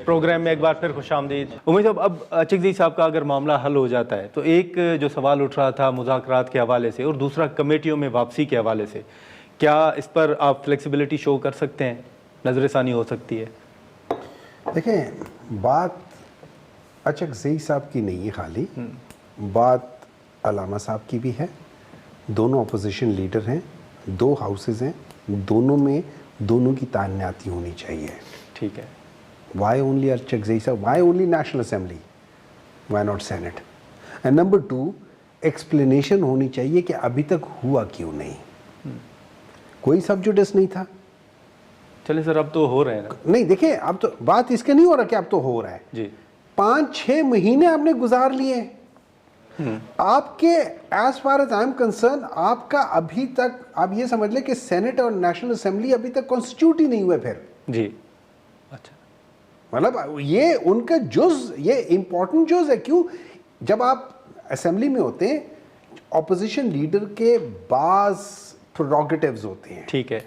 Programme में एक बार फिर खुशामदीद। उम्मीद साहब, अब अचकज़ई साहब का अगर मामला हल हो जाता है तो एक जो सवाल उठ रहा था मुज़ाकरात के हवाले से और दूसरा कमेटियों में वापसी के हवाले से, क्या इस पर आप फ्लेक्सिबिलिटी शो कर सकते हैं, नज़रसानी हो सकती है? देखें, बात अचकज़ई साहब की नहीं है खाली, बात अलामा साहब की भी है। दोनों अपोजिशन लीडर हैं, दो हाउसेज हैं, दोनों में दोनों की तानाती होनी चाहिए। ठीक है। Why only अचकज़ई साहब? Why only national assembly? Why not senate? And number 2, explanation होनी चाहिए कि अभी तक हुआ क्यों नहीं। कोई सब्जुडिस नहीं था। चलिए सर, अब तो हो रहे हैं ना? नहीं, देखिए, अब तो बात इसके नहीं हो रहा कि अब तो हो रहा है जी। 5-6 महीने आपने गुजार लिए। आपके as far as I am concern, आपका अभी तक आप ये समझ ले कि सेनेट और नेशनल असेंबली अभी तक कॉन्स्टिट्यूट ही नहीं हुए। फिर जी, अच्छा, मतलब ये उनका जुज, ये इंपॉर्टेंट जुज है। क्यों? जब आप असेंबली में होते हैं, ऑपोजिशन लीडर के बाज प्रोरोगेटिव्स होते हैं। ठीक है।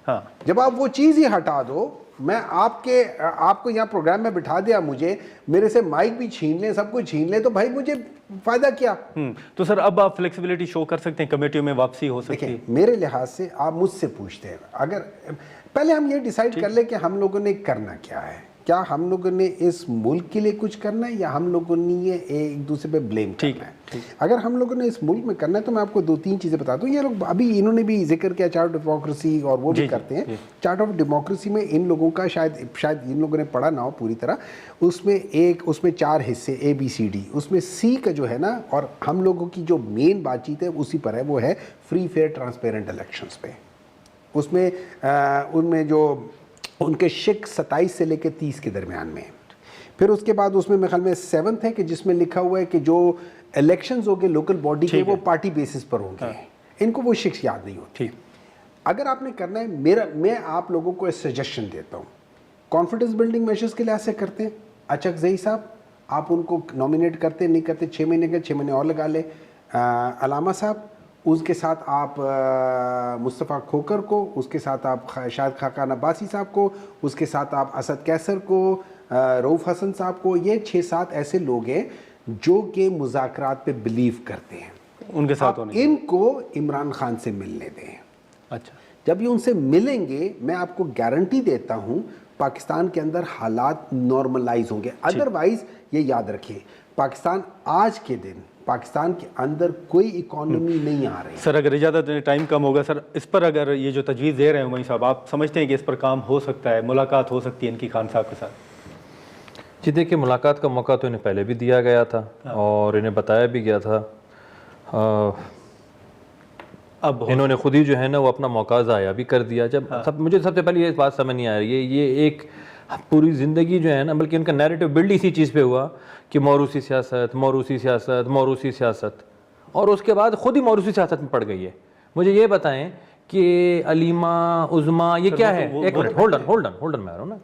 हाँ, जब आप वो चीज़ ही हटा दो, मैं आपको यहाँ प्रोग्राम में बिठा दिया, मुझे मेरे से माइक भी छीन लें, सब कुछ छीन लें, तो भाई मुझे फ़ायदा क्या? तो सर अब आप फ्लेक्सिबिलिटी शो कर सकते हैं, कमेटियों में वापसी हो सकती है? देखिए, मेरे लिहाज से आप मुझसे पूछते हैं, अगर पहले हम ये डिसाइड कर ले कि हम लोगों ने करना क्या है। क्या हम लोगों ने इस मुल्क के लिए कुछ करना है या हम लोगों ने ये एक दूसरे पे ब्लेम करना है? अगर हम लोगों ने इस मुल्क में करना है तो मैं आपको 2-3 चीज़ें बता दूं। ये लोग अभी इन्होंने भी जिक्र किया चार्ट ऑफ डेमोक्रेसी, और वो भी करते हैं। चार्ट ऑफ डेमोक्रेसी में इन लोगों का शायद इन लोगों ने पढ़ा ना हो पूरी तरह। उसमें 4 हिस्से ABCD, उसमें C का जो है ना, और हम लोगों की जो मेन बातचीत है उसी पर है, वो है फ्री फेयर ट्रांसपेरेंट इलेक्शंस पे। उसमें उनमें जो उनके शिक 27 से लेकर 30 के दरमियान में। फिर उसके बाद उसमें मेरे ख्याल में 7th है कि जिसमें लिखा हुआ है कि जो इलेक्शंस होंगे लोकल बॉडी के, वो पार्टी बेसिस पर होंगे। हाँ। इनको वो शिक्स याद नहीं होती। अगर आपने करना है, मैं आप लोगों को एक सजेशन देता हूँ। कॉन्फिडेंस बिल्डिंग मेजर्स के लिहाज से करते हैं। अचकज़ई साहब, आप उनको नॉमिनेट करते नहीं करते, 6 महीने के 6 महीने और लगा ले। अलामा साहब, उसके साथ आप मुस्तफ़ा खोकर को, उसके साथ आप शायद खाकान अब्बासी साहब को, उसके साथ आप असद कैसर को, रऊफ़ हसन साहब को। ये 6-7 ऐसे लोग हैं जो कि मुज़ाकरात पे बिलीव करते हैं। उनके साथ होने, इनको इमरान खान से मिलने दें। अच्छा, जब ये उनसे मिलेंगे, मैं आपको गारंटी देता हूँ पाकिस्तान के अंदर हालात नॉर्मलाइज होंगे। अदरवाइज ये याद रखिए, पाकिस्तान आज के दिन पाकिस्तान के अंदर कोई इकोनॉमी नहीं आ रही। सर अगर इजाज़त टाइम कम होगा सर, इस पर अगर ये जो तजवीज़ दे रहे हैं उमई साहब, आप समझते हैं कि इस पर काम हो सकता है, मुलाकात हो सकती है इनकी खान साहब के साथ? जी देखिए, मुलाकात का मौका तो इन्हें पहले भी दिया गया था और इन्हें बताया भी गया था। अब इन्होंने खुद ही जो है ना वो अपना मौका ज़ाया भी कर दिया। जब मुझे सबसे पहले ये बात समझ नहीं आ रही है, ये एक पूरी ज़िंदगी जो है ना, बल्कि उनका नैरेटिव बिल्ड इसी चीज़ पे हुआ कि मौरूसी सियासत, मौरूसी सियासत, मौरूसी सियासत, और उसके बाद खुद ही मौरूसी सियासत में पड़ गई है। मुझे ये बताएं कि अलीमा, उज़मा, ये क्या है? एक मिनट, होल्डन मैं आ रहा हूँ ना।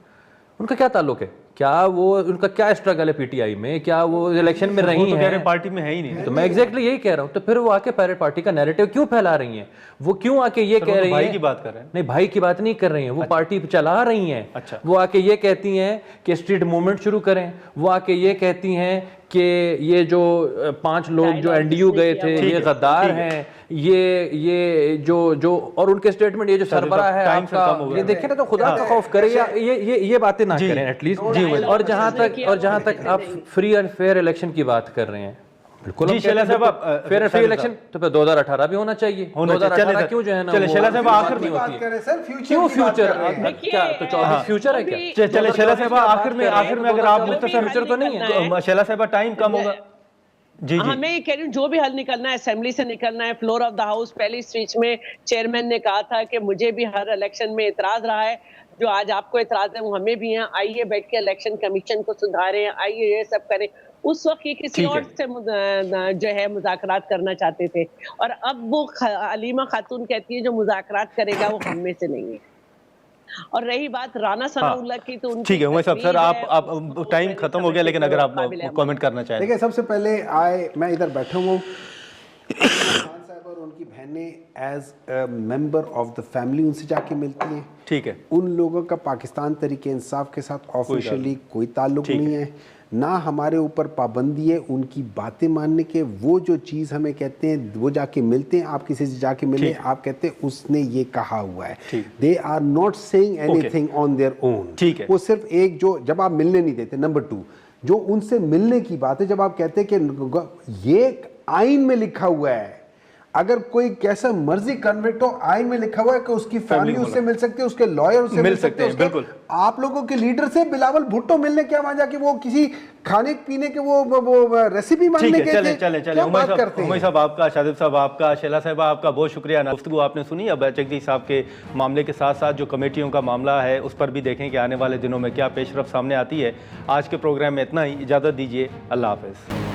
उनका क्या ताल्लुक है? क्या वो, उनका क्या स्ट्रगल है PTI में? क्या वो इलेक्शन में रही हैं? पार्टी में है ही नहीं। तो मैं एग्जैक्टली यही कह रहा हूँ। तो फिर वो आके पैरेट पार्टी का नैरेटिव क्यों फैला रही हैं? वो क्यों आके ये कह रही हैं? भाई की बात कर रहे हैं? नहीं, भाई की बात नहीं कर रही हैं, वो पार्टी चला रही हैं। अच्छा। वो आके ये कहती हैं कि स्ट्रीट मूवमेंट शुरू करें। वो आके ये कहती हैं कि ये जो 5 लोग जो NDU गए थे ये गद्दार हैं, ये जो और उनके स्टेटमेंट, ये जो सरबराह है आपका, ये देखें ना, तो खुदा का खौफ करें, ये बातें ना करें एटलीस्ट। और जहाँ तक आप फ्री एंड फेयर इलेक्शन की बात कर रहे हैं, बिल्कुल जी शैला साहब, फेयर एंड फ्री इलेक्शन तो फिर 2018 भी होना चाहिए। 2018 क्यों जो है ना, चले शैला साहब आखिर में होती है, क्यों फ्यूचर क्या तो 24 फ्यूचर है क्या? चले शैला साहब आखिर में अगर आप मुख्तसर फ्यूचर तो नहीं है शैला साहब, टाइम कम होगा। जी, हाँ, मैं ये कह रही हूँ, जो भी हल निकलना है असेंबली से निकलना है। फ्लोर ऑफ द हाउस पहली स्पीच में चेयरमैन ने कहा था कि मुझे भी हर इलेक्शन में इतराज रहा है, जो आज आपको इतराज है वो हमें भी है, आइए बैठ के इलेक्शन कमीशन को सुधारें, आइए ये सब करें। उस वक्त ये किसी और से जो है मुज़ाकरात करना चाहते थे, और अब वो अलीमा खातून कहती है जो मुज़ाकरात करेगा वो हम में से नहीं है। और रही बात राना सनाउल्लाह की, तो ठीक है उमर साहब, सर आप टाइम खत्म हो गया, लेकिन अगर आप कमेंट करना चाहें। देखिए, सबसे पहले मैं इधर बैठा हूँ, खान साहब और उनकी बहन बहनें as a member of the family उनसे जाके मिलती हैं। ठीक है, उन लोगों का पाकिस्तान तरीके इंसाफ के साथ ऑफिशियली कोई ताल्लुक ठीक नहीं है, ना हमारे ऊपर पाबंदी है उनकी बातें मानने के। वो जो चीज़ हमें कहते हैं वो जाके मिलते हैं, आप किसी से जाके मिले, आप कहते हैं उसने ये कहा हुआ है। ठीक। They are not saying anything on their own. ठीक है। वो सिर्फ एक जो जब आप मिलने नहीं देते, नंबर 2 जो उनसे मिलने की बात है, जब आप कहते हैं कि ये आइन में लिखा हुआ है, अगर कोई कैसा मर्जी कन्विक्ट हो, आइन में लिखा हुआ है कि उसकी फैमिली उससे मिल सकती है, उसके लॉयर उससे मिल सकते हैं, बिल्कुल। आप लोगों के लीडर से बिलावल भुट्टो मिलने क्या वहां जाके वो किसी खाने पीने के वो रेसिपी ठीक मांगने है, के चले चले चले। क्या बात उमर करते हैं? साहब आपका, शादिब साहब आपका, शैला साहिबा आपका बहुत शुक्रिया। गुफ्तगू आपने सुनी। अब चकदी साहब के मामले के साथ साथ जो कमेटियों का मामला है उस पर भी देखें कि आने वाले दिनों में क्या पेशरफ सामने आती है। आज के प्रोग्राम में इतना ही, इजाज़त दीजिए, अल्लाह हाफ़िज़।